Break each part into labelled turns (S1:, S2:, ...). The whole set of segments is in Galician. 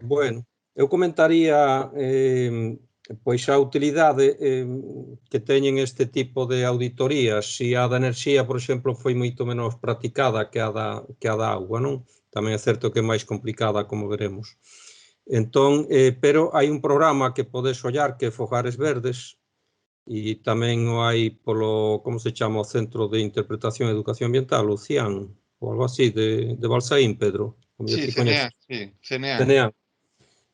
S1: Bueno, eu comentaría pois a utilidade que teñen este tipo de auditorías. Se a da enerxía, por exemplo, foi moito menos practicada que a da agua, non? Tamén é certo que é máis complicada, como veremos. Entón, pero hai un programa que podes ollar que é Fogares Verdes, e tamén o hai polo, como se chama, o Centro de Interpretación e Educación Ambiental, o CIAN, ou algo así, de Balsaín, Pedro.
S2: Sí, CNEA, sí, CNEA.
S1: CNEA.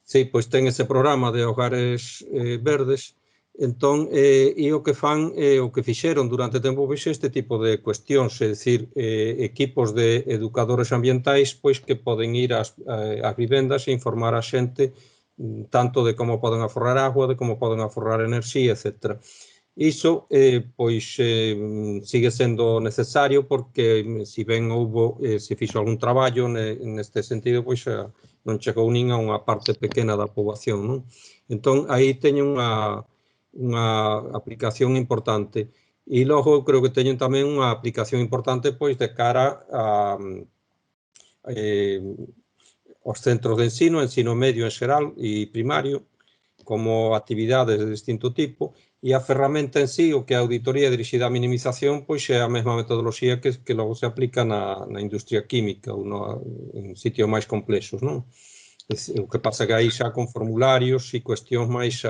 S1: Sí, pois ten ese programa de hogares verdes. Entón, e o que fan, o que fixeron durante tempo, pois este tipo de cuestións, é dicir, equipos de educadores ambientais, pois que poden ir ás vivendas e informar a xente tanto de como poden aforrar agua, de como poden aforrar enerxía, etc. Iso, pois, sigue sendo necesario porque, se ben houbo, se fixo algún traballo neste sentido, pois non chegou nin a unha parte pequena da poboación, non? Entón, aí teñen unha aplicación importante. E logo, eu creo que teñen tamén unha aplicación importante, pois, de cara a aos centros de ensino medio en xeral e primario, como actividades de distinto tipo, e a ferramenta en sí, o que é a auditoría dirixida á minimización, pois é a mesma metodoloxía que logo se aplica na industria química ou en sitios máis complexos, non? O que pasa que aí xa con formularios e cuestións máis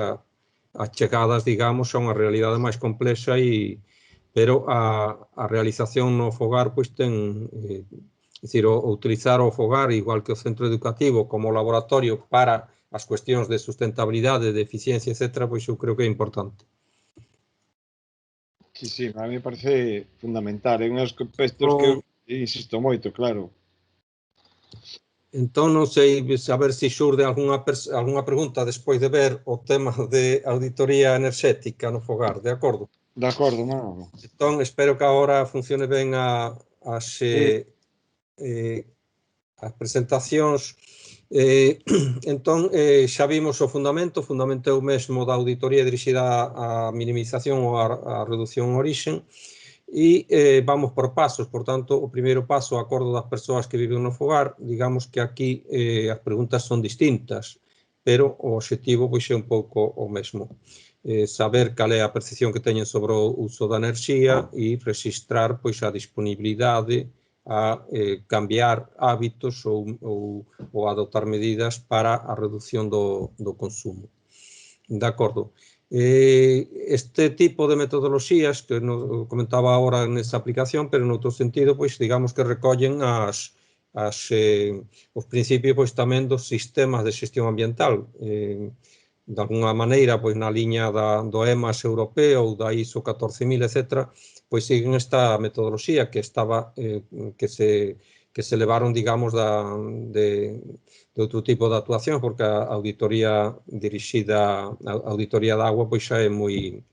S1: achegadas, digamos, a unha realidade máis complexa, pero a realización no fogar, pois ten, é dicir, o utilizar o fogar, igual que o centro educativo, como laboratorio para as cuestións de sustentabilidade, de eficiencia, etc., pois eu creo que é importante.
S2: Sí, sí, a mí me parece fundamental. É uns aspectos que eu insisto moito, claro.
S1: Entón, non sei, a ver se xurde algunha pregunta despois de ver o tema de auditoría enerxética no fogar, de acordo?
S2: De acordo, non?
S1: Entón, espero que agora funcione ben as presentacións. Entón, xa vimos o fundamento é o mesmo da auditoría dirixida á minimización ou á reducción en orixen, e vamos por pasos. Por tanto, o primeiro paso, o acordo das persoas que viven no fogar, digamos que aquí as preguntas son distintas, pero o obxectivo pois é un pouco o mesmo. Saber cal é a percepción que teñen sobre o uso da enerxía e registrar pois a disponibilidade a cambiar hábitos ou adoptar medidas para a reducción do consumo. De acordo. Este tipo de metodoloxías, que non comentaba agora nesa aplicación, pero noutro sentido, pois digamos que recollen os principios pois tamén dos sistemas de xestión ambiental. De alguna maneira, pois na liña do EMAS europeo ou da ISO 14000, etc., pois siguen esta metodoloxía que se levaron, digamos, de outro tipo de actuación, porque a auditoría dirixida a auditoría da agua pois xa é moi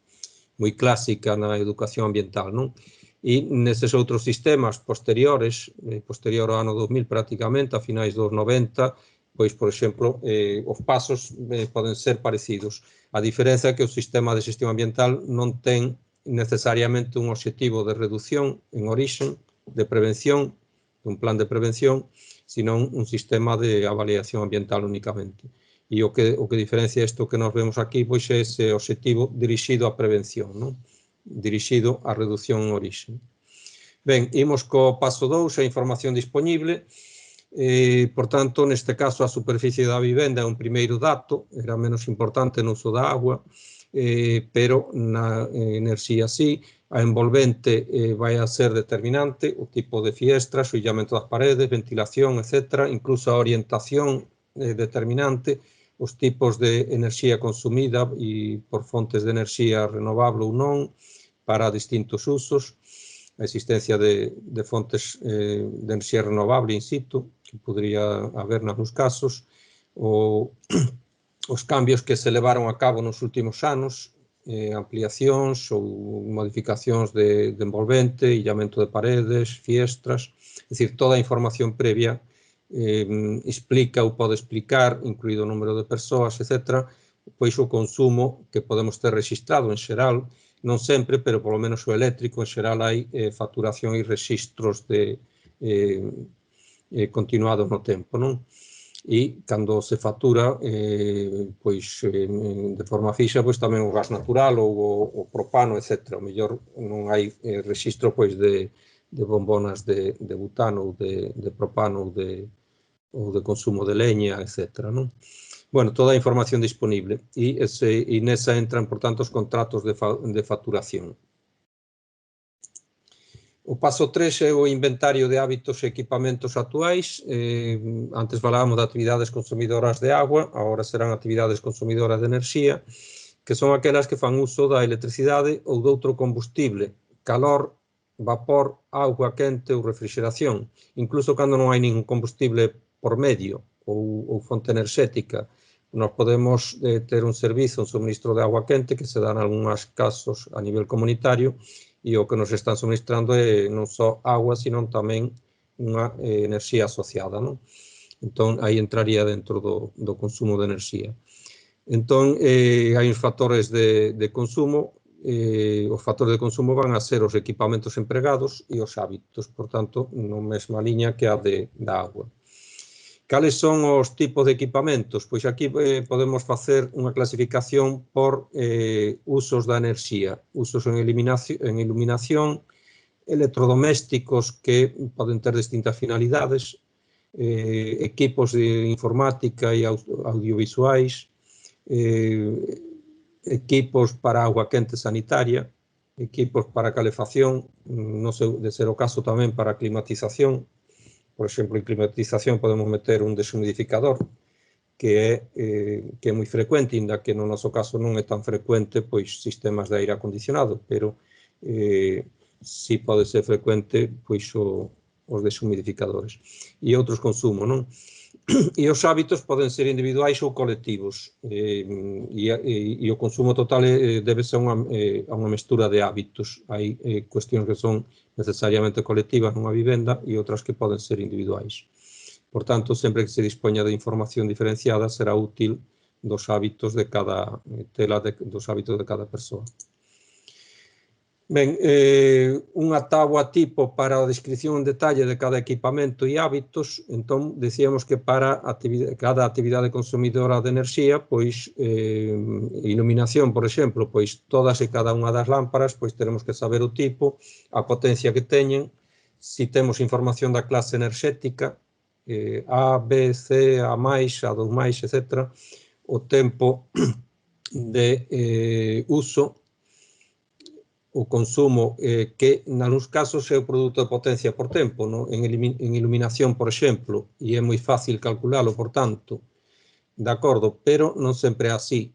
S1: clásica na educación ambiental, non? E neses outros sistemas posteriores, posterior ao ano 2000 prácticamente, a finais dos 90, pois, por exemplo, os pasos poden ser parecidos. A diferenza é que o sistema de xestión ambiental non ten necesariamente un obxectivo de reducción en orixen, de prevención, un plan de prevención, senón un sistema de avaliación ambiental únicamente. E o que diferencia isto que nos vemos aquí, pois é ese obxectivo dirixido á prevención, non? Dirixido á reducción en orixen. Ben, imos co paso 2, a información disponible. Por tanto, neste caso, a superficie da vivenda é un primeiro dato, era menos importante no uso da agua, pero na enerxía sí. A envolvente vai a ser determinante, o tipo de fiestras, o illamento das paredes, ventilación, etc. Incluso a orientación determinante, os tipos de enerxía consumida e por fontes de enerxía renovable ou non, para distintos usos, a existencia de fontes de enerxía renovable in situ, que podría haber nalgúns casos, os cambios que se levaron a cabo nos últimos anos, ampliacións ou modificacións de envolvente, illamento de paredes, fiestras, é dicir, toda a información previa explica ou pode explicar, incluído o número de persoas, etc., pois o consumo que podemos ter registrado en xeral, non sempre, pero polo menos o eléctrico, en xeral hai facturación e registros continuados no tempo, non? e cando se factura pois de forma fixa pois tamén o gas natural ou o propano, etc. O mellor non hai rexistro pois de bombonas de butano ou de propano ou de consumo de leña, etc. Non? Bueno, toda a información disponible e nesa entran, por tanto, os contratos de facturación. O paso 3 é o inventario de hábitos e equipamentos actuais. Antes falábamos de actividades consumidoras de agua, agora serán actividades consumidoras de enerxía, que son aquelas que fan uso da electricidade ou de outro combustible, calor, vapor, auga quente ou refrigeración, incluso cando non hai ningún combustible por medio ou fonte enerxética. Nós podemos ter un servizo, un suministro de agua quente que se dá en algúns casos a nivel comunitario e o que nos están suministrando é non só agua, sino tamén unha enerxía asociada. Non? Entón, aí entraría dentro do consumo de enerxía. Entón, hai uns factores de consumo, os factores de consumo van a ser os equipamentos empregados e os hábitos, por tanto, na mesma liña que a da agua. Cales son os tipos de equipamentos? Pois aquí podemos facer unha clasificación por usos da enerxía, usos en iluminación, electrodomésticos que poden ter distintas finalidades, equipos de informática e audiovisuais, equipos para agua quente sanitaria, equipos para calefacción, non sei de ser o caso tamén para climatización. Por exemplo, en climatización podemos meter un deshumidificador, que é moi frecuente, inda que no noso caso non é tan frecuente pois sistemas de aire acondicionado, pero si pode ser frecuente pois os deshumidificadores. E outros consumos, non? E os hábitos poden ser individuais ou colectivos, e o consumo total debe ser a unha mestura de hábitos. Hai cuestións que son necesariamente colectivas nunha vivenda e outras que poden ser individuais. Por tanto, sempre que se dispoña de información diferenciada, será útil dos hábitos de cada persoa. Ben, unha táboa tipo para a descripción en detalle de cada equipamento e hábitos. Entón, decíamos que para cada actividade consumidora de enerxía, pois, iluminación, por exemplo, pois todas e cada unha das lámparas, pois teremos que saber o tipo, a potencia que teñen, si temos información da clase enerxética, A, B, C, A+, A2+, etc., o tempo de uso, o consumo, que nalgúns casos é o produto de potencia por tempo, no? En iluminación, por exemplo, e é moi fácil calculalo, por tanto, de acordo, pero non sempre é así.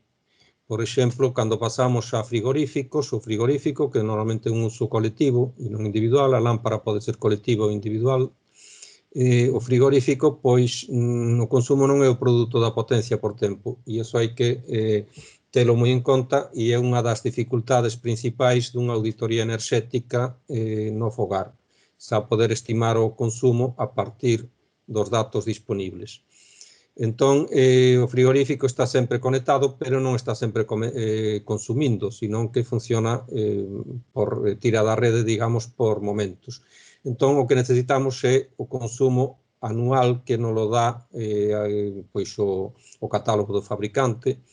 S1: Por exemplo, cando pasamos a frigoríficos, o frigorífico, que normalmente é un uso colectivo e non individual, a lámpara pode ser colectiva ou individual, o frigorífico, pois, o consumo non é o produto da potencia por tempo, e iso hai que telo moi en conta, e é unha das dificultades principais dunha auditoría enerxética no fogar, xa poder estimar o consumo a partir dos datos disponibles. Entón, o frigorífico está sempre conectado, pero non está sempre consumindo, senón que funciona por tira da rede, digamos, por momentos. Entón, o que necesitamos é o consumo anual que nos lo dá pois o catálogo do fabricante,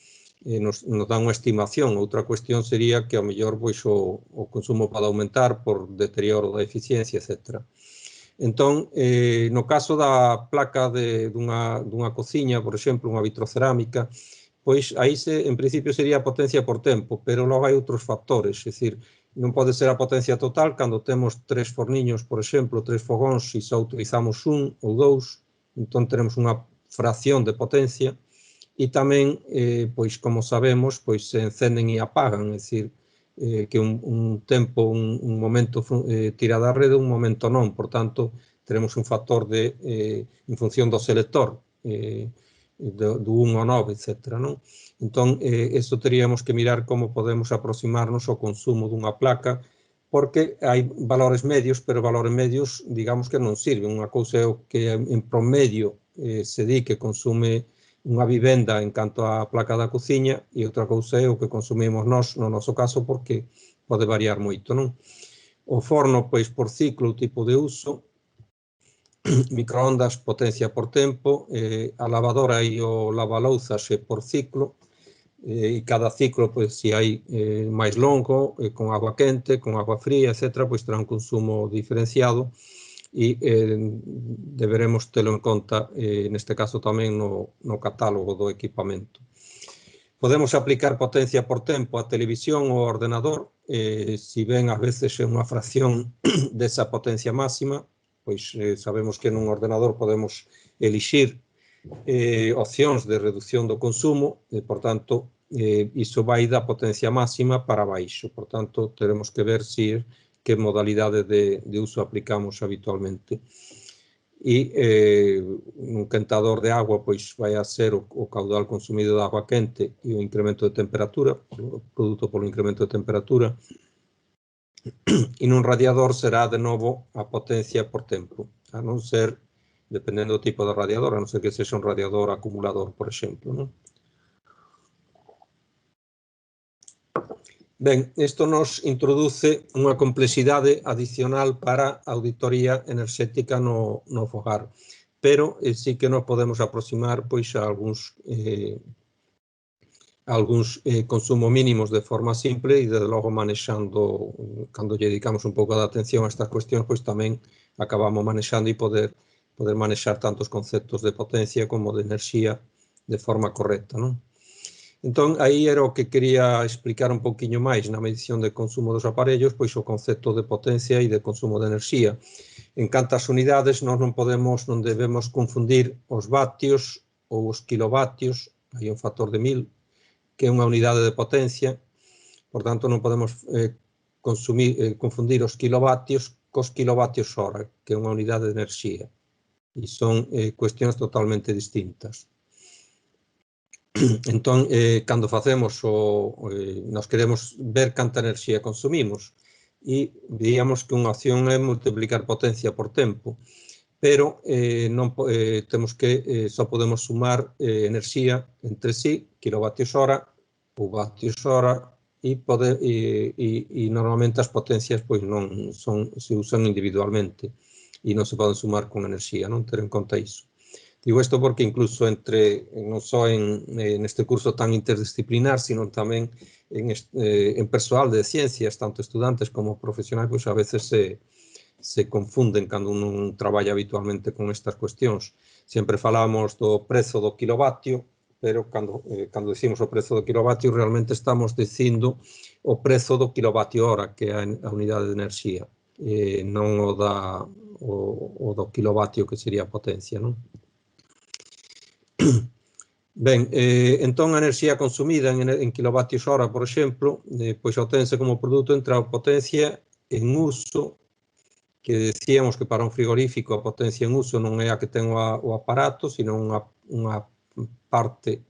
S1: nos dá unha estimación. Outra cuestión sería que, ao mellor, pois, o consumo pode aumentar por deterioro da eficiencia, etc. Entón, no caso da placa dunha cociña, por exemplo, unha vitrocerámica, pois aí en principio sería a potencia por tempo, pero logo hai outros factores, é dicir, non pode ser a potencia total cando temos 3 forniños, por exemplo, 3 fogóns, e só utilizamos un ou 2, entón teremos unha fracción de potencia, e tamén, pois, como sabemos, pois se encenden e apagan, é dicir, que un tempo, un momento tira da rede, un momento non, por tanto, teremos un factor en función do selector, do 1 ao 9, etc. Non? Entón, isto teríamos que mirar como podemos aproximarnos ao consumo dunha placa, porque hai valores medios, pero valores medios, digamos que non sirven. Unha cousa é o que en promedio se di que consume unha vivenda en canto á placa da cociña, e outra cousa é o que consumimos nós, no noso caso, porque pode variar moito, non? O forno, pois, por ciclo, o tipo de uso, microondas potencia por tempo, a lavadora e o lavalouzas por ciclo, e cada ciclo, pois, se hai máis longo, con agua quente, con agua fría, etc., pois terá un consumo diferenciado e deberemos telo en conta, neste caso tamén no catálogo do equipamento. Podemos aplicar potencia por tempo á televisión ou ao ordenador, si ben ás veces é unha fracción desa potencia máxima, pois sabemos que nun ordenador podemos elixir opcións de reducción do consumo, por tanto, iso vai da potencia máxima para baixo, por tanto, teremos que ver que modalidade de uso aplicamos habitualmente. E un quentador de agua pois vai a ser o caudal consumido de agua quente e o incremento de temperatura, produto polo incremento de temperatura, e nun radiador será de novo a potencia por tempo, a non ser, dependendo do tipo de radiador, a non ser que sexa un radiador acumulador, por exemplo, non? Ben, isto nos introduce unha complexidade adicional para a auditoría enerxética no fogar, pero sí que nos podemos aproximar pois a algúns consumo mínimos de forma simple e, desde logo, manexando, cando lle dedicamos un pouco de atención a estas cuestións, pois tamén acabamos manexando e poder manexar tantos conceptos de potencia como de enerxía de forma correcta, non? Entón, aí era o que quería explicar un pouquiño máis na medición de consumo dos aparellos, pois o concepto de potencia e de consumo de enerxía. En cantas unidades, nós non debemos confundir os vatios ou os kilovatios, hai un factor de 1000, que é unha unidade de potencia, por tanto, non podemos confundir os kilovatios cos kilovatios hora, que é unha unidade de enerxía, e son cuestións totalmente distintas. Entón, cando facemos nos queremos ver canta enerxía consumimos e diríamos que unha opción é multiplicar potencia por tempo, pero temos que só podemos sumar enerxía entre sí, kilovatios hora ou vatios hora, e normalmente as potencias pois non se usan individualmente e non se poden sumar con enerxía, non ter en conta iso. Digo isto porque incluso non só neste curso tan interdisciplinar, sino tamén en persoal de ciencias, tanto estudantes como profesionais, pois a veces se confunden cando non traballa habitualmente con estas cuestións. Sempre falamos do prezo do kilovatio, pero cando dicimos o prezo do kilovatio, realmente estamos dicindo o prezo do kilovatio hora, que é a unidade de enerxía, non o do kilovatio, que sería a potencia, non? Ben, entón a enerxía consumida en kilovatios hora, por exemplo, pois obtense como produto entre a potencia en uso, que decíamos que para un frigorífico a potencia en uso non é a que ten o aparato, sino unha parte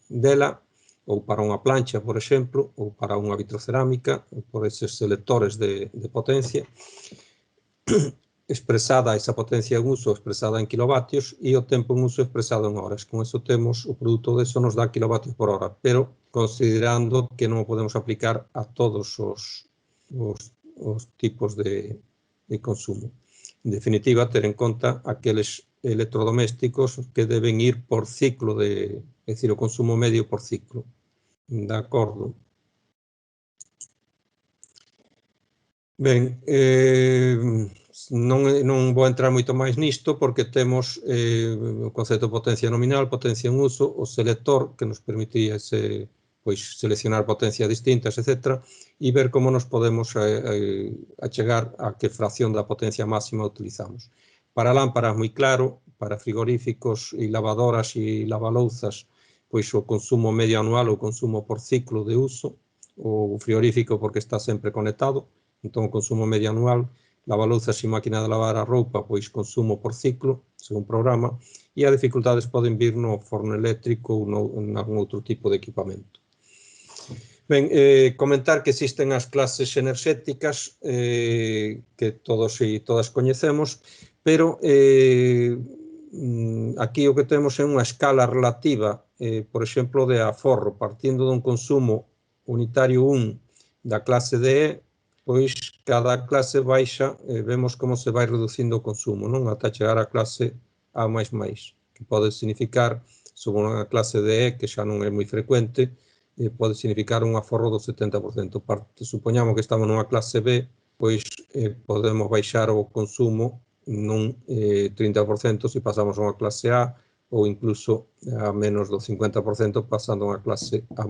S1: dela, ou para unha plancha, por exemplo, ou para unha vitrocerámica, por eses selectores de potencia, expresada esa potencia en uso expresada en kilovatios e o tempo en uso expresado en horas. Con eso temos o produto de eso nos dá kilovatios por hora, pero considerando que non o podemos aplicar a todos os tipos de consumo. En definitiva, ter en conta aqueles electrodomésticos que deben ir por ciclo, é dicir, o consumo medio por ciclo. De acordo. Ben, non vou entrar moito máis nisto porque temos o concepto de potencia nominal, potencia en uso, o selector que nos permitía seleccionar potencias distintas, etc., e ver como nos podemos achegar a que fracción da potencia máxima utilizamos. Para lámparas, moi claro, para frigoríficos e lavadoras e lavalouzas, pois o consumo medio anual ou consumo por ciclo de uso, o frigorífico porque está sempre conectado, entón o consumo medio anual, lavalouzas e máquina de lavar a roupa, pois consumo por ciclo, según programa, e as dificultades poden vir no forno eléctrico ou en algún outro tipo de equipamento. Ben, comentar que existen as clases enerxéticas que todos e todas coñecemos, pero aquí o que temos é unha escala relativa, por exemplo, de aforro, partindo dun consumo unitario 1 da clase DE, pois cada clase baixa vemos como se vai reducindo o consumo, non? Ata chegar á clase A++, que pode significar, sobre unha clase de E, que xa non é moi frecuente, pode significar un aforro do 70%. Supoñamos que estamos nunha clase B, pois podemos baixar o consumo nun 30% se pasamos a unha clase A, ou incluso a menos do 50% pasando a unha clase A+.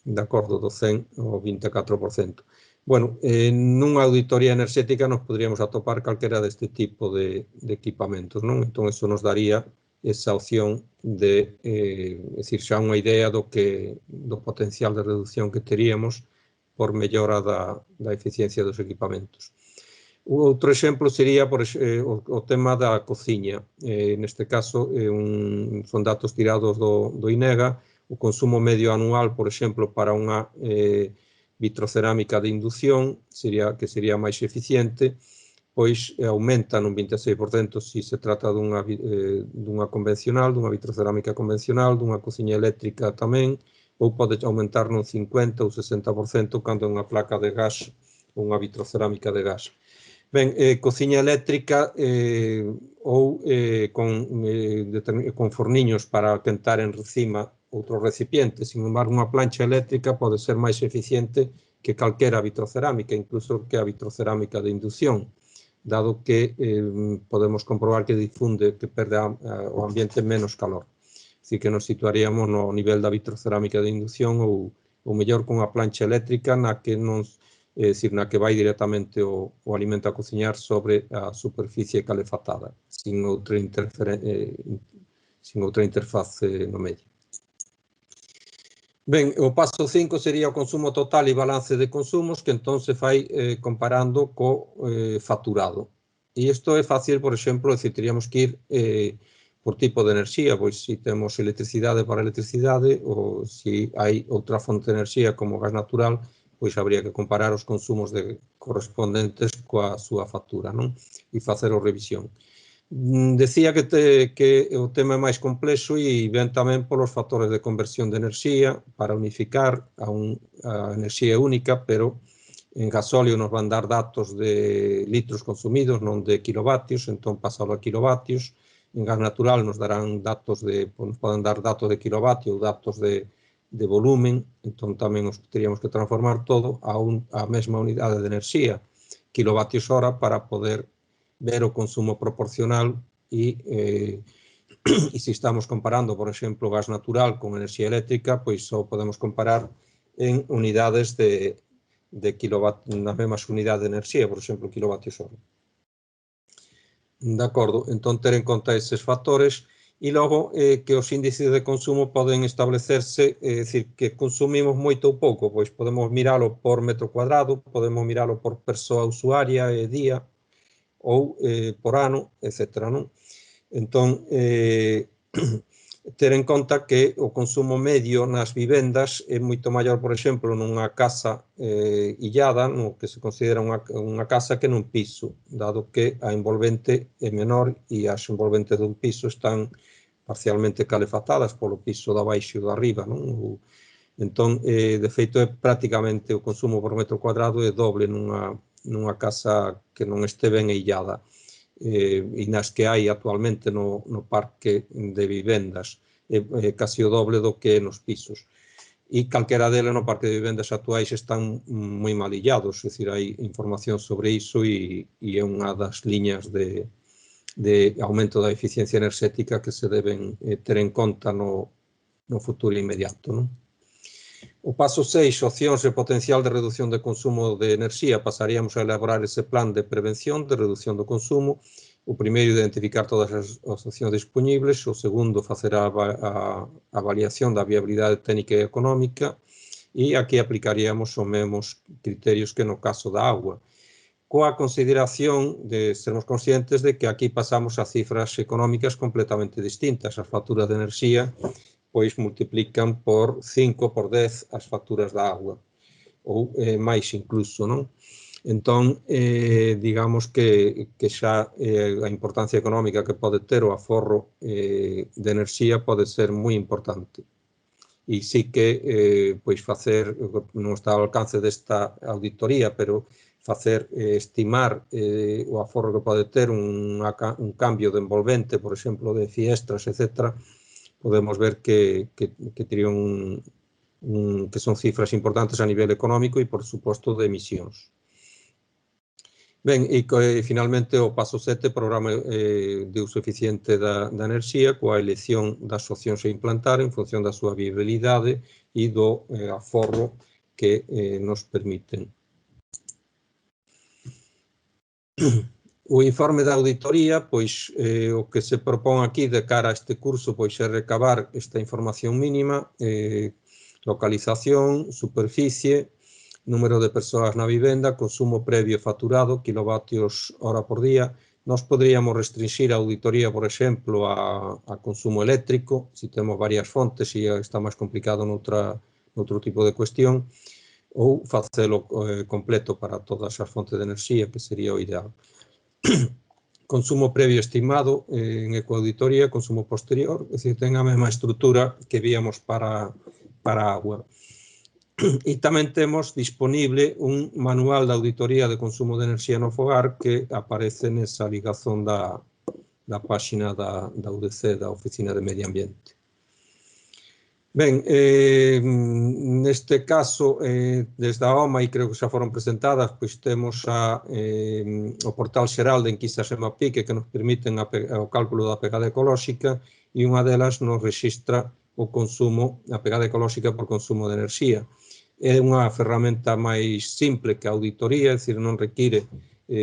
S1: De acordo, do 100 ao 24%. Bueno, nunha auditoría enerxética nos poderíamos atopar calquera deste tipo de equipamentos, non? Entón, eso nos daría esa opción de, decir, xa unha idea do potencial de reducción que teríamos por mellora da eficiencia dos equipamentos. Outro exemplo sería o tema da cociña. Neste caso, son datos tirados do INEGA. O consumo medio anual, por exemplo, para unha vitrocerámica de inducción, que sería máis eficiente, pois aumenta nun 26% se se trata dunha convencional, dunha vitrocerámica convencional, dunha cociña eléctrica tamén, ou pode aumentar nun 50 ou 60% cando é unha placa de gas ou unha vitrocerámica de gas. Ben, cociña eléctrica ou con forniños para quentar en cima outro recipiente. Sin embargo, unha plancha eléctrica pode ser máis eficiente que calquera vitrocerámica, incluso que a vitrocerámica de inducción, dado que podemos comprobar que perde o ambiente menos calor. Así que nos situaríamos no nivel da vitrocerámica de inducción ou mellor con a plancha eléctrica na que vai directamente o alimento a cociñar sobre a superficie calefatada, sin outra interface no medio. Ben, o paso 5 sería o consumo total e balance de consumos, que entón se fai comparando co facturado. E isto é fácil, por exemplo, teríamos que ir por tipo de enerxía, pois se temos electricidade para electricidade, ou se hai outra fonte de enerxía como gas natural, pois habría que comparar os consumos correspondentes coa súa factura, non? E facer a revisión. Decía que o tema é máis complexo e ven tamén polos factores de conversión de enerxía para unificar a enerxía única, pero en gasóleo nos van dar datos de litros consumidos, non de kilovatios, entón pasado a kilovatios. En gas natural nos poden dar datos de kilovatio ou datos de volumen, entón tamén teríamos que transformar todo a mesma unidade de enerxía, kilovatios hora, para poder ver o consumo proporcional e se estamos comparando, por exemplo, gas natural con enerxía eléctrica, pois só podemos comparar en unidades de kilovatio, nas mesmas unidades de enerxía, por exemplo, kilovatios hora. De acordo, entón ter en conta eses factores e logo que os índices de consumo poden establecerse, é dicir, que consumimos moito ou pouco, pois podemos miralo por metro cuadrado, podemos miralo por persoa usuaria e día, ou por ano, etc. Entón, ter en conta que o consumo medio nas vivendas é moito maior, por exemplo, nunha casa illada, no que se considera unha casa, que nun piso, dado que a envolvente é menor e as envolventes dun piso están parcialmente calefatadas polo piso da baixo e do arriba. Entón, de feito, é prácticamente o consumo por metro cuadrado é doble nunha casa que non este ben illada, e nas que hai actualmente no parque de vivendas, é casi o doble do que nos pisos. E calquera deles no parque de vivendas actuais están moi mal illados, é dicir, hai información sobre iso e é unha das liñas de aumento da eficiencia enerxética que se deben ter en conta no futuro inmediato, non? O paso 6, opcións e potencial de reducción de consumo de enerxía. Pasaríamos a elaborar ese plan de prevención de reducción do consumo. O primeiro, identificar todas as opcións disponibles. O segundo, facer a avaliación da viabilidade técnica e económica. E aquí aplicaríamos os mesmos criterios que no caso da agua, coa consideración de sermos conscientes de que aquí pasamos a cifras económicas completamente distintas. As facturas de enerxía pois multiplican por 5, por 10 as facturas da agua, ou máis incluso, non? Entón, digamos que xa a importancia económica que pode ter o aforro de enerxía pode ser moi importante. e sí que pois facer, non está ao alcance desta auditoría, pero facer estimar o aforro que pode ter un cambio de envolvente, por exemplo, de fiestras, etc., podemos ver que terían que son cifras importantes a nivel económico e, por suposto, de emisións. Ben, e finalmente o paso 7, programa de uso eficiente da enerxía, coa elección das opcións a implantar en función da súa viabilidade e do aforro que nos permiten. O informe da auditoría, pois o que se propón aquí de cara a este curso pois é recabar esta información mínima, localización, superficie, número de persoas na vivenda, consumo previo faturado, kilovatios hora por día. Nós poderíamos restringir a auditoría, por exemplo, a consumo eléctrico, se temos varias fontes e está máis complicado noutro tipo de cuestión, ou facelo completo para todas as fontes de enerxía, que sería o ideal. Consumo previo estimado en ecoauditoría, consumo posterior, é dicir, ten a mesma estrutura que víamos para a agua. E tamén temos disponible un manual de auditoría de consumo de enerxía no fogar que aparece nesa ligazón da páxina da UDC, da Oficina de Medio Ambiente. Ben, neste caso, desde a OMA, e creo que xa foron presentadas, pois temos o portal xeral de enquisas e Mapique que nos permiten o cálculo da pegada ecolóxica e unha delas nos rexistra o consumo, a pegada ecolóxica por consumo de enerxía. É unha ferramenta máis simple que a auditoría, é dicir, non require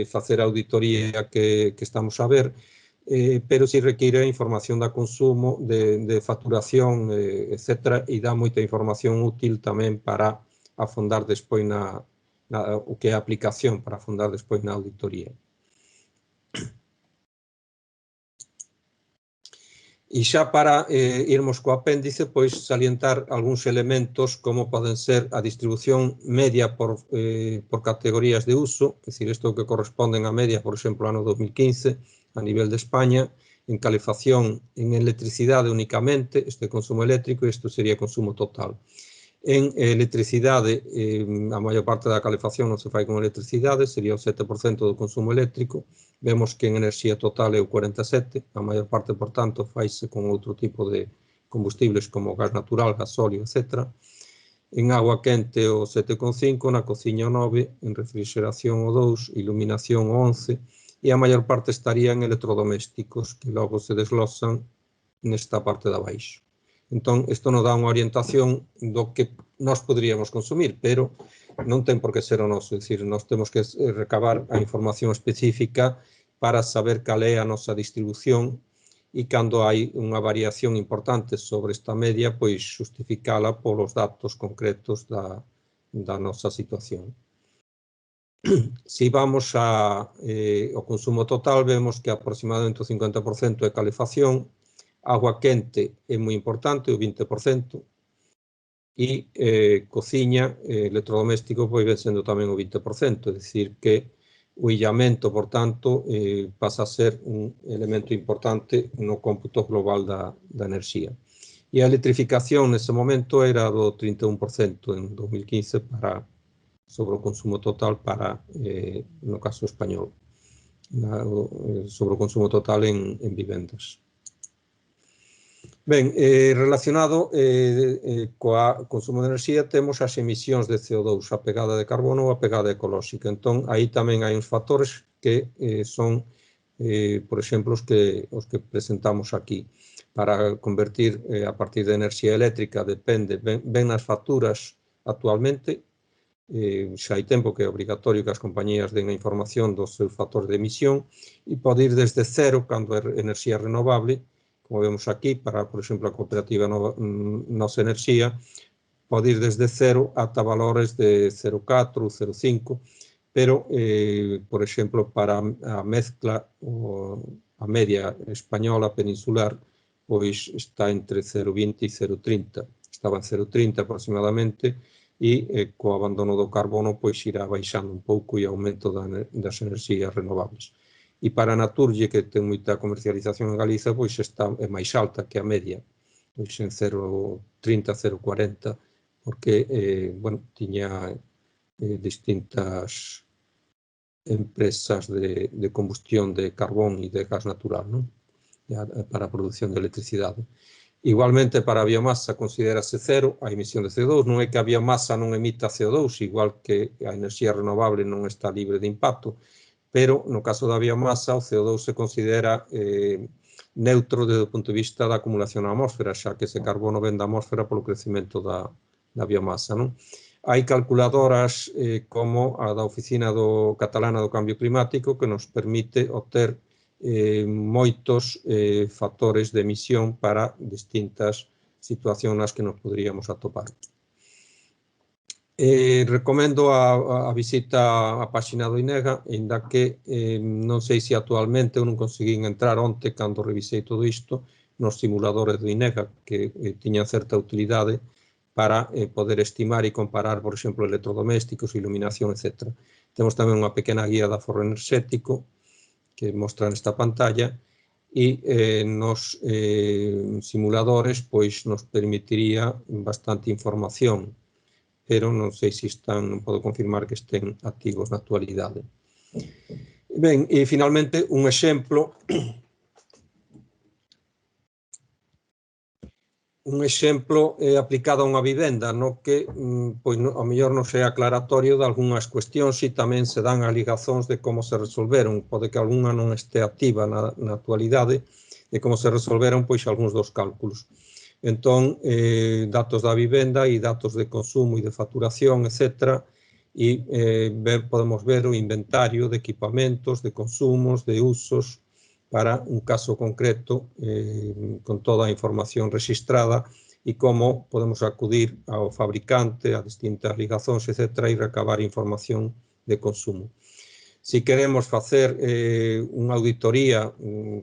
S1: facer a auditoría que estamos a ver, pero si require información da consumo, de facturación, etc., e dá moita información útil tamén para afondar despois o que é a aplicación, para afondar despois na auditoría. E xa para irmos co apéndice, pois salientar algúns elementos como poden ser a distribución media por categorías de uso, é dicir, isto que corresponden a media, por exemplo, ano 2015, a nivel de España, en calefacción, en electricidade únicamente, este consumo eléctrico, e isto sería consumo total. En electricidade, a maior parte da calefacción non se fai con electricidade, sería o 7% do consumo eléctrico. Vemos que en enerxía total é o 47%, a maior parte, por tanto, faise con outro tipo de combustibles como gas natural, gasóleo, etc. En agua quente o 7,5%, na cociña o 9%, en refrigeración o 2%, iluminación o 11%, e a maior parte estaría en electrodomésticos, que logo se desglosan nesta parte de abaixo. Entón, isto nos dá unha orientación do que nós poderíamos consumir, pero non ten por que ser o noso, é dicir, nós temos que recabar a información específica para saber cal é a nosa distribución e cando hai unha variación importante sobre esta media, pois justificala polos datos concretos da nosa situación. Si vamos ao consumo total, vemos que aproximadamente o 50% é calefacción, agua quente é moi importante, o 20%, e cociña, electrodoméstico, pois ven sendo tamén o 20%, é dicir que o illamento, por tanto, pasa a ser un elemento importante no cómputo global da enerxía. E a electrificación nese momento era do 31% en 2015 sobre o consumo total para, no caso español, sobre o consumo total en vivendas. Ben, relacionado coa consumo de enerxía, temos as emisións de CO2, a pegada de carbono ou a pegada ecolóxica. Entón, aí tamén hai uns factores que son, por exemplo, os que presentamos aquí. Para convertir a partir de enerxía eléctrica depende, ven nas facturas actualmente, xa hai tempo que é obrigatorio que as compañías den a información dos seus factores de emisión e pode ir desde cero, cando é enerxía renovable, como vemos aquí, para, por exemplo, a cooperativa Nosa Enerxía, pode ir desde 0 ata valores de 0,4 ou 0,5, pero, por exemplo, para a mezcla, a media española peninsular, pois está entre 0,20 e 0,30. Estaba en 0,30 aproximadamente, e co abandono do carbono, pois irá baixando un pouco e aumento das enerxías renovables. E para a Naturgy, que ten moita comercialización en Galiza, pois é máis alta que a media. pois en 0,30, 0,40, porque, bueno, tiña distintas empresas de combustión de carbón e de gas natural, non? Para a produción de electricidade. Igualmente, para a biomasa considerase cero a emisión de CO2, non é que a biomasa non emita CO2, igual que a enerxía renovable non está libre de impacto, pero no caso da biomasa o CO2 se considera neutro desde o punto de vista da acumulación na atmósfera, xa que ese carbono ven da atmósfera polo crecimento da biomasa, non? Hai calculadoras como a da Oficina Catalana do Cambio Climático que nos permite obter moitos factores de emisión para distintas situacións nas que nos poderíamos atopar. Recomendo a visita á páxina do INEGA, ainda que non sei se actualmente eu non conseguín entrar onte cando revisei todo isto nos simuladores do INEGA que tiñan certa utilidade para poder estimar e comparar, por exemplo, electrodomésticos, iluminación, etc. Temos tamén unha pequena guía de aforro enerxético que mostra nesta pantalla e nos simuladores pois nos permitiría bastante información, pero non sei se están, non podo confirmar que estén activos na actualidade. Ben, e finalmente un exemplo aplicado a unha vivenda, no que, pois, ao mellor non sea aclaratorio de algunhas cuestións e tamén se dan as ligazóns de como se resolveron. Pode que algunha non este activa na actualidade de como se resolveron, pois, algúns dos cálculos. Entón, datos da vivenda e datos de consumo e de facturación, etc. E podemos ver o inventario de equipamentos, de consumos, de usos, para un caso concreto con toda a información registrada e como podemos acudir ao fabricante, a distintas ligazóns, etc. e recabar información de consumo. Se queremos facer unha auditoría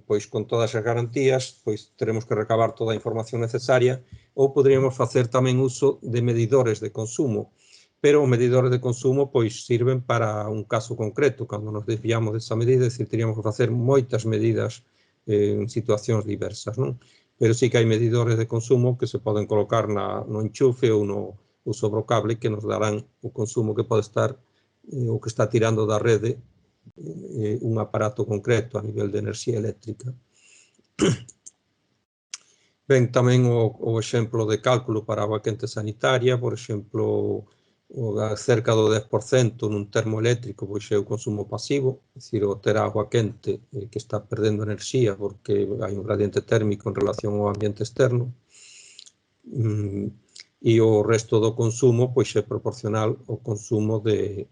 S1: pois con todas as garantías, pois teremos que recabar toda a información necesaria ou poderíamos facer tamén uso de medidores de consumo, pero os medidores de consumo pois sirven para un caso concreto, cando nos desviamos desa medida, é dicir, teríamos que facer moitas medidas en situacións diversas, non? Pero sí que hai medidores de consumo que se poden colocar no enchufe ou no sobre o cable que nos darán o consumo que pode estar o que está tirando da rede un aparato concreto a nivel de enerxía eléctrica. Ben, tamén o exemplo de cálculo para a auga quente sanitaria, por exemplo, cerca do 10% nun termoeléctrico pois é o consumo pasivo, é dicir, o ter agua quente que está perdendo enerxía porque hai un gradiente térmico en relación ao ambiente externo, e o resto do consumo pois é proporcional ao consumo de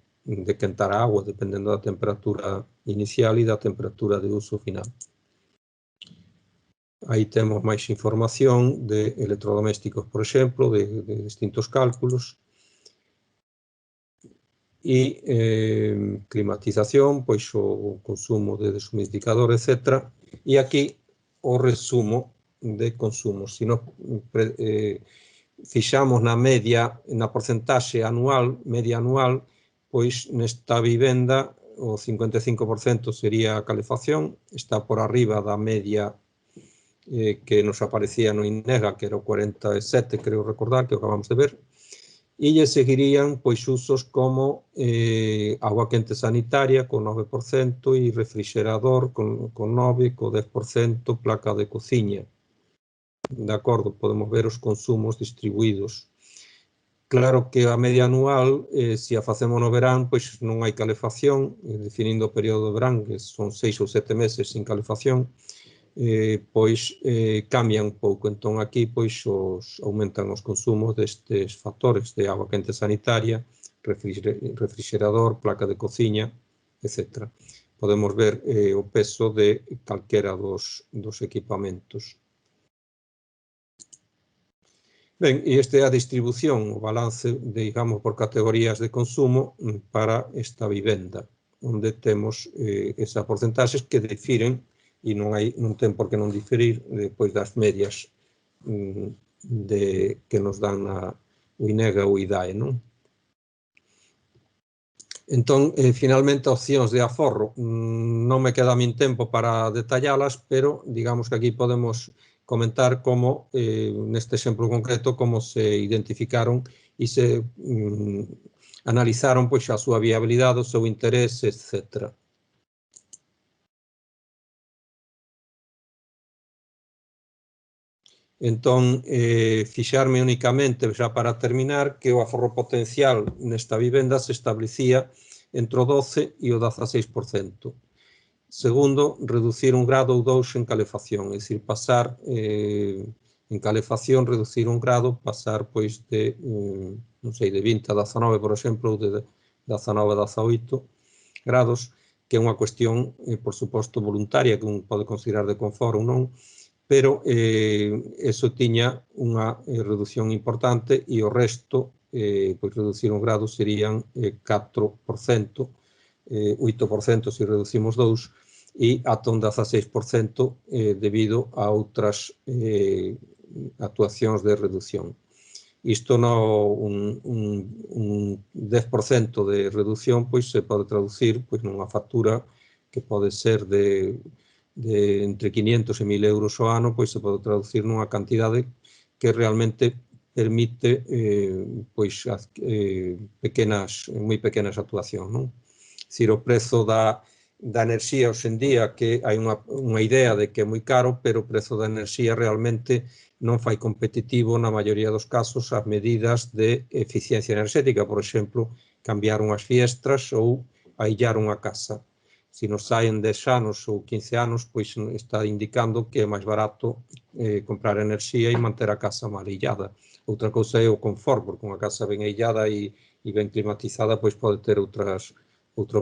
S1: quentar a agua, dependendo da temperatura inicial e da temperatura de uso final. Aí temos máis información de electrodomésticos, por exemplo, de distintos cálculos. E climatización, pois o consumo de deshumidificador, etc. E aquí o resumo de consumos. Se nos fixamos na media, na porcentaxe anual, media anual, pois nesta vivenda o 55% sería a calefacción, está por arriba da media que nos aparecía no INEGA, que era o 47, creo recordar, que acabamos de ver. E lle seguirían pois usos como agua quente sanitaria con 9% e refrigerador con 9%, co 10% placa de cociña. De acordo, podemos ver os consumos distribuídos. Claro que a media anual, se a facemos no verán, pois non hai calefacción, definindo o período de verán, que son 6 ou 7 meses sin calefacción, pois cambian un pouco. Entón aquí pois aumentan os consumos destes factores de agua quente sanitaria, refrigerador, placa de cociña, etc. Podemos ver o peso de calquera dos equipamentos. Ben, e esta é a distribución, o balance, digamos, por categorías de consumo para esta vivenda, onde temos esas porcentaxes que difiren e non ten por que non diferir depois das medias que nos dan o INEGA ou o IDAE, non? Entón, finalmente, opcións de aforro. Non me queda a min tempo para detallalas, pero digamos que aquí podemos comentar como, neste exemplo concreto, como se identificaron e se analizaron pois a súa viabilidade, o seu interese, etc. Entón, fixarme únicamente, xa para terminar, que o aforro potencial nesta vivenda se establecía entre o 12 e o 16%. Segundo, reducir 1 grado ou 2 en calefacción, é dicir, pasar en calefacción, reducir 1 grado, pasar pois de, non sei, de 20 a 19, por exemplo, ou de 19 a 18 grados, que é unha cuestión, por suposto, voluntaria, que un pode considerar de confort ou non, pero eso tiña unha reducción importante e o resto, pois reducir 1 grado serían 4%, 8% se reducimos 2, e ata un 16% debido a outras actuacións de reducción. Isto un 10% de reducción pois se pode traducir pois nunha factura que pode ser de entre 500 e 1000 euros ao ano, pois se pode traducir nunha cantidade que realmente permite pois moi pequenas actuacións, non? Dicir, o prezo da enerxía hoxe en día, que hai unha idea de que é moi caro, pero o prezo da enerxía realmente non fai competitivo na maioría dos casos as medidas de eficiencia enerxética, por exemplo, cambiar unhas fiestras ou aillar unha casa. Se nos saen 10 anos ou 15 anos, pois está indicando que é máis barato comprar enerxía e manter a casa mal aillada. Outra cousa é o confort, porque unha casa ben aillada e ben climatizada pois pode ter outros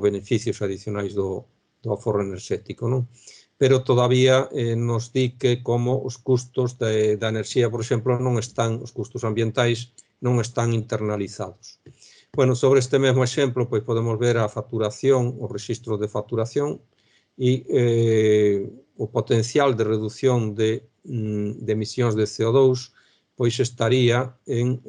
S1: beneficios adicionais do aforro enerxético, non? Pero todavía nos di que como os custos da enerxía, por exemplo, os custos ambientais non están internalizados. Bueno, sobre este mesmo exemplo, pois podemos ver a facturación, o rexistro de facturación e o potencial de reducción de emisións de CO2, pois estaría en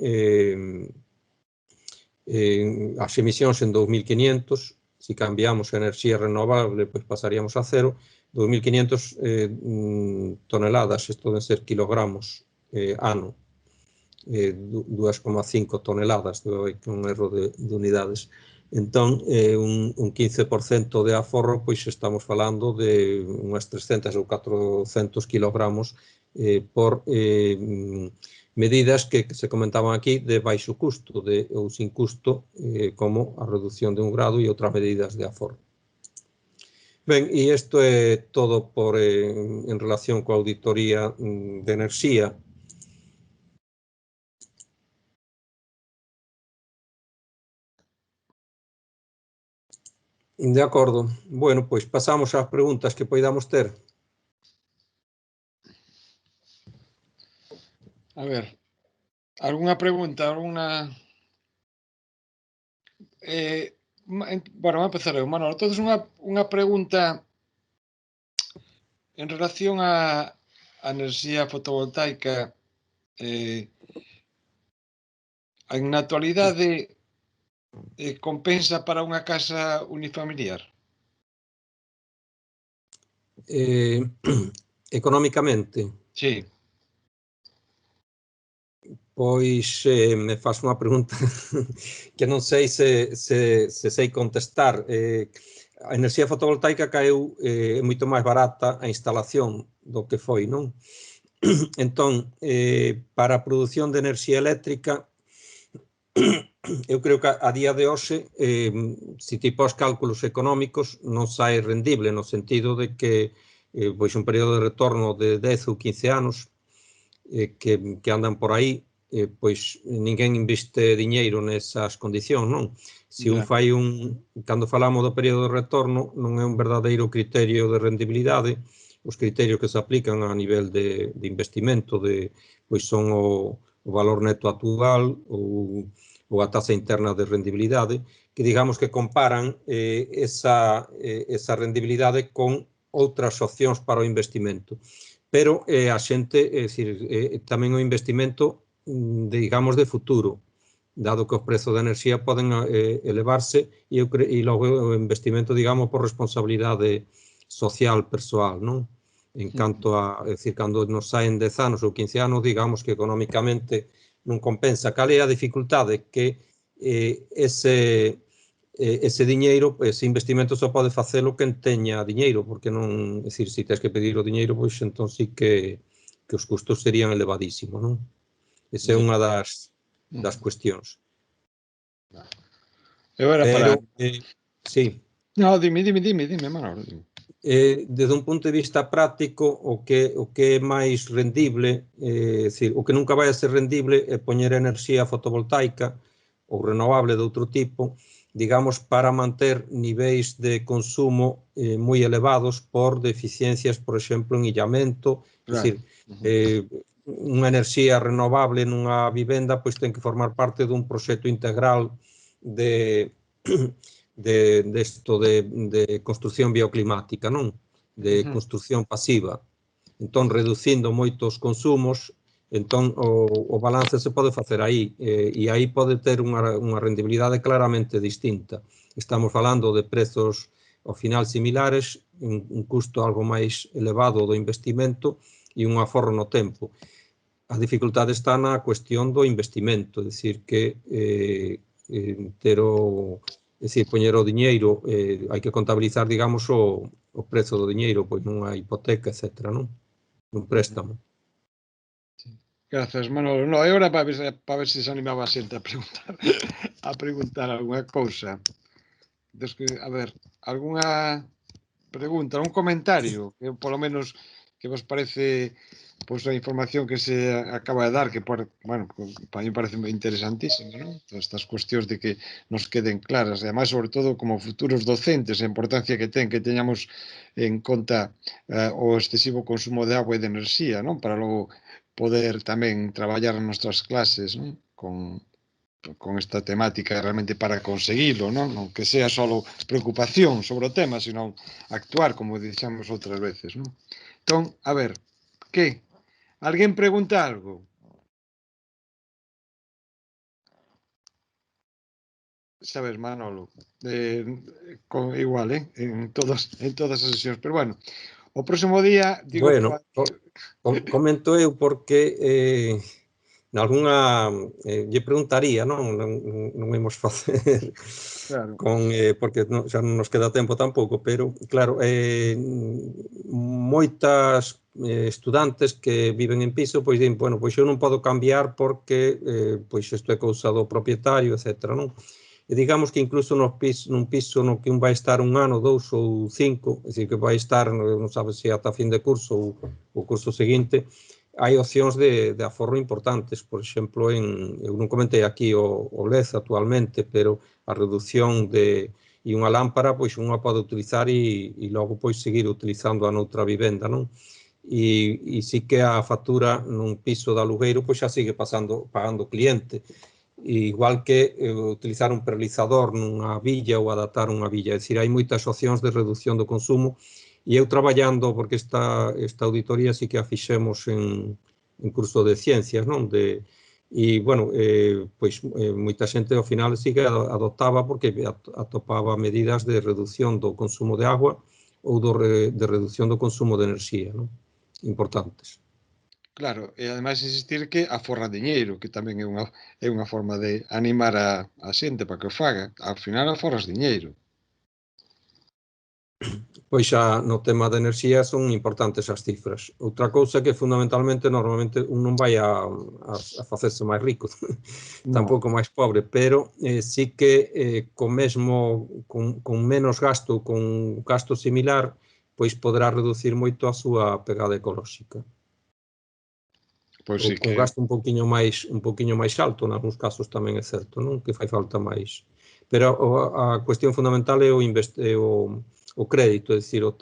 S1: as emisións en 2500, se cambiamos a enerxía renovable, pois pasaríamos a cero, 2500 toneladas, isto deben ser kilogramos ano, 2,5 toneladas, debe haber un erro de unidades. Entón, un 15% de aforro, pois estamos falando de unhas 300 ou 400 kilogramos por medidas que se comentaban aquí de baixo custo ou sin custo, como a reducción de 1 grado e outras medidas de aforro. Ben, e isto é todo en relación coa auditoría de enerxía. De acordo. Bueno, pois pasamos ás preguntas que poidamos ter.
S2: A ver, algunha pregunta, alguna... bueno, vou empezar eu, Manuel. Entonces, unha pregunta en relación á enerxía fotovoltaica. Na actualidade, compensa para unha casa unifamiliar?
S1: Económicamente?
S2: Sí.
S1: Pois me faz unha pregunta que non sei se sei contestar. A enerxía fotovoltaica caeu moito máis barata a instalación do que foi, non? Entón, para a produción de enerxía eléctrica, eu creo que a día de hoxe, se tipo os cálculos económicos, non sai rendible, no sentido de que pois un período de retorno de 10 ou 15 anos que andan por aí, pois ninguén investe diñeiro nesas condicións, non? Se un fai cando falamos do período de retorno, non é un verdadeiro criterio de rendibilidade, os criterios que se aplican a nivel de investimento pois son o valor neto actual ou a taxa interna de rendibilidade, que digamos que comparan esa rendibilidade con outras opcións para o investimento. Pero a xente, é dicir, tamén o investimento, digamos, de futuro, dado que os prezos de enerxía poden elevarse e logo o investimento, digamos, por responsabilidade social, persoal, non? En canto a, é dicir, cando nos saen 10 anos ou 15 anos, digamos que económicamente non compensa. Cal é a dificultade? Que ese diñeiro, ese investimento só pode facelo quen teña diñeiro, porque non, é dicir, se tens que pedir o diñeiro, pois entón sí que os custos serían elevadísimos, non? Esa é unha das cuestións.
S2: Eu era para...
S1: Sí.
S2: No, dime, Manolo, dime.
S1: Desde un punto de vista práctico, o que é máis rendible, decir, o que nunca vai a ser rendible é poñer enerxía fotovoltaica ou renovable de outro tipo, digamos, para manter niveis de consumo moi elevados por deficiencias, por exemplo, en illamento. Claro. Decir, unha enerxía renovable nunha vivenda pois ten que formar parte dun proxecto integral de construcción bioclimática, non? De construcción pasiva. Entón, reducindo moitos consumos, entón o balance se pode facer aí, e aí pode ter unha rendibilidade claramente distinta. Estamos falando de prezos ao final similares, un custo algo máis elevado do investimento e un aforro no tempo. A dificultade está na cuestión do investimento, é dicir, que é dicir, poñer o diñeiro, hai que contabilizar, digamos, o prezo do diñeiro, pois nunha hipoteca, etc., non? Un préstamo.
S2: Grazas, Manolo. No, agora para ver se animaba a xente a preguntar algunha cousa. A ver, algunha pregunta, un comentario, que polo menos que vos parece pois a información que se acaba de dar, que bueno, para mí parece interesantísimo, ¿no? Todas estas cuestións de que nos queden claras, e además, sobre todo, como futuros docentes, a importancia que que teñamos en conta o excesivo consumo de agua e de enerxía, ¿no? Para logo poder tamén traballar nas nosas clases, ¿no? Con esta temática realmente para conseguilo, non? Non que sea só preocupación sobre o tema, sino actuar, como dixemos outras veces, non? Entón, a ver, que? Alguén pregunta algo? Sabes, Manolo, igual, en todas as sesións, pero bueno, o próximo día digo...
S1: Bueno, comento eu porque nalgúnha lle preguntaría, non imos facer
S2: claro.
S1: porque xa non nos queda tempo tampouco, pero claro, moitas estudantes que viven en piso pois din, bueno, pois eu non podo cambiar porque pois isto é cousa do propietario, etc., non? E digamos que incluso nun piso no que un vai estar un ano, 2 ou 5, é dicir, que vai estar, non sabe se ata fin de curso ou o curso seguinte, hai opcións de aforro importantes. Por exemplo, eu non comentei aquí o LED actualmente, pero a reducción e unha lámpara, pois unha pode utilizar e logo pois seguir utilizando a noutra vivenda, non? E sí que a factura nun piso de alugueiro pois xa sigue pagando o cliente. Igual que utilizar un perlizador nunha villa ou adaptar unha villa. É dicir, hai moitas opcións de reducción do consumo e eu traballando, porque esta auditoría sí que a fixemos en curso de ciencias, non? E, bueno, pois moita xente ao final sí que adoptaba porque atopaba medidas de reducción do consumo de agua ou de reducción do consumo de enerxía, non? Importantes.
S2: Claro, e ademais insistir que aforra diñeiro, que tamén é unha forma de animar a xente para que o faga. Ao final aforras diñeiro.
S1: Pois xa no tema de enerxía son importantes as cifras. Outra cousa que fundamentalmente normalmente un non vai a facerse máis rico, tampouco máis pobre, pero sí que con menos gasto, con gasto similar, pois poderá reducir moito a súa pegada ecolóxica.
S2: Pois
S1: sí que... Con gasto un poquinho máis alto, en algúns casos tamén é certo, non? Que fai falta máis. Pero a cuestión fundamental é o crédito, é dicir, o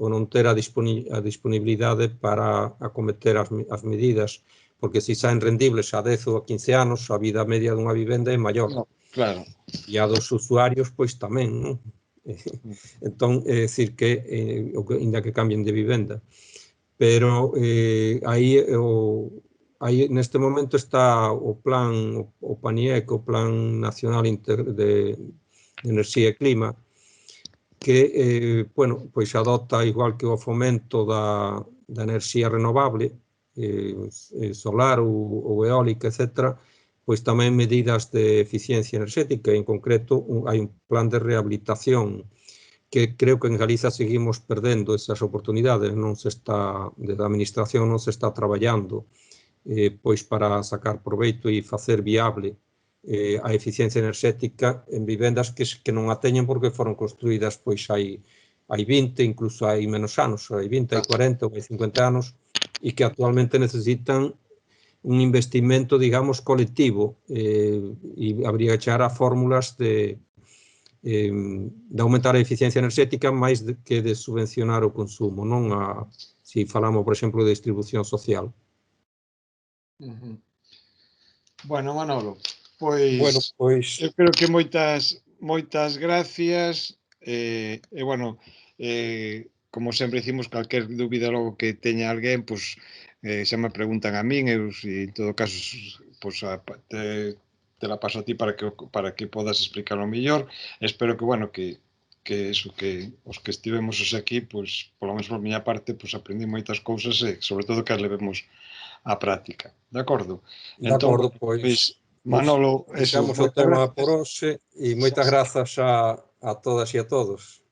S1: non ter a disponibilidade para acometer as medidas, porque se saen rendibles a 10 ou a 15 anos, a vida media dunha vivenda é maior.
S2: No, claro.
S1: E a dos usuarios, pois tamén, non? Entón, é dicir que, ainda que cambien de vivenda. Pero aí neste momento está o plan, o PANIEC, o Plan Nacional de Enerxía e Clima, que, bueno, pois adopta, igual que o fomento da enerxía renovable, solar ou eólica, etc., pois tamén medidas de eficiencia enerxética. En concreto, hai un plan de rehabilitación que creo que en Galiza seguimos perdendo esas oportunidades, non se está, desde a administración non se está traballando pois para sacar proveito e facer viable a eficiencia enerxética en vivendas que non a teñen porque foron construídas pois hai 20, incluso hai menos anos, hai 20, hai 40 ou hai 50 anos, e que actualmente necesitan un investimento, digamos, colectivo, e habría que chegar a fórmulas de aumentar a eficiencia enerxética máis que de subvencionar o consumo, non se falamos, por exemplo, de distribución social.
S2: Bueno, Manolo,
S1: Bueno,
S2: pois eu creo que moitas gracias bueno, como sempre dicimos, calquer dúbida logo que teña alguén, pois xa me preguntan a min, eu, en todo caso, pois te la paso a ti para que podas explicarlo mellor. Espero que, bueno, que eso, que os que estivemos aquí, pois, polo menos por miña parte, pois aprendi moitas cousas e, sobre todo, que as levemos á práctica. De acordo?
S1: De acordo, pois
S2: Manolo, eso,
S1: deixamos o tema por hoxe e moitas grazas a todas e a todos.